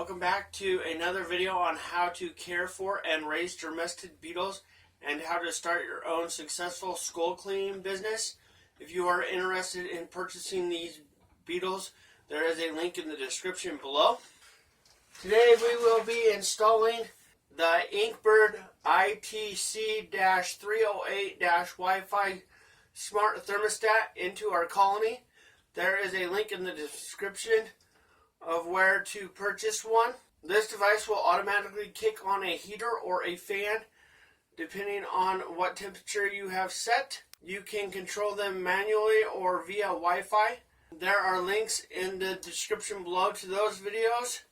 Welcome back to another video on how to care for and raise domestic beetles and how to start your own successful skull cleaning business. If you are interested in purchasing these beetles, there is a link in the description below. Today we will be installing the inkbird ITC-308-Wi-Fi smart thermostat into our colony. There is a link in the description of where to purchase one. This device will automatically kick on a heater or a fan depending on what temperature you have set. You can control them manually or via Wi-Fi. There are links in the description below to those videos.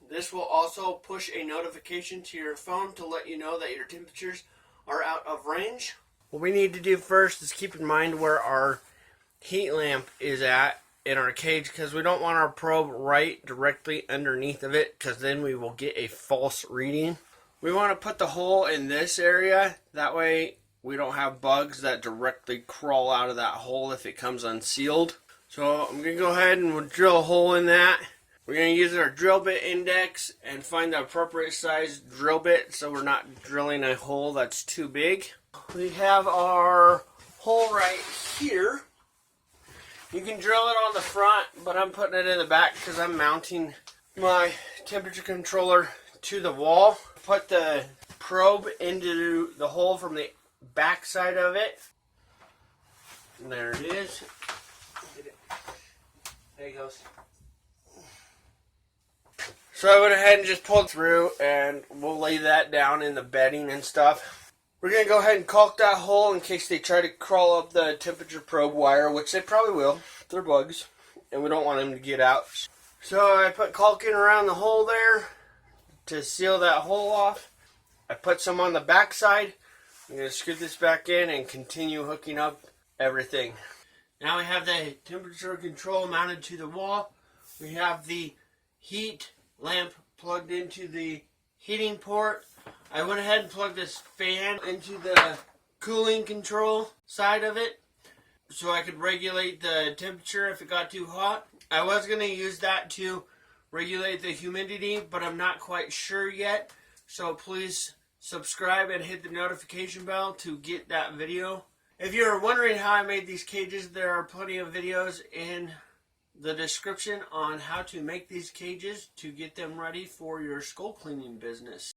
This will also push a notification to your phone to let you know that your temperatures are out of range. What we need to do first is keep in mind where our heat lamp is at in our cage, because we don't want our probe right directly underneath of it, because then we will get a false reading. We want to put the hole in this area, that way we don't have bugs that directly crawl out of that hole if it comes unsealed. So I'm going to go ahead and we'll drill a hole in that. We're going to use our drill bit index and find the appropriate size drill bit so we're not drilling a hole that's too big. We have our hole right here. You can drill it on the front, but I'm putting it in the back because I'm mounting my temperature controller to the wall. Put the probe into the hole from the back side of it. And there it is. There it goes. So I went ahead and just pulled through, and we'll lay that down in the bedding and stuff. We're going to go ahead and caulk that hole in case they try to crawl up the temperature probe wire, which they probably will. They're bugs, and we don't want them to get out. So I put caulking around the hole there to seal that hole off. I put some on the back side. I'm going to screw this back in and continue hooking up everything. Now we have the temperature control mounted to the wall. We have the heat lamp plugged into the heating port. I went ahead and plugged this fan into the cooling control side of it so I could regulate the temperature if it got too hot. I was going to use that to regulate the humidity, but I'm not quite sure yet. So please subscribe and hit the notification bell to get that video. If you're wondering how I made these cages, there are plenty of videos in the description on how to make these cages to get them ready for your skull cleaning business.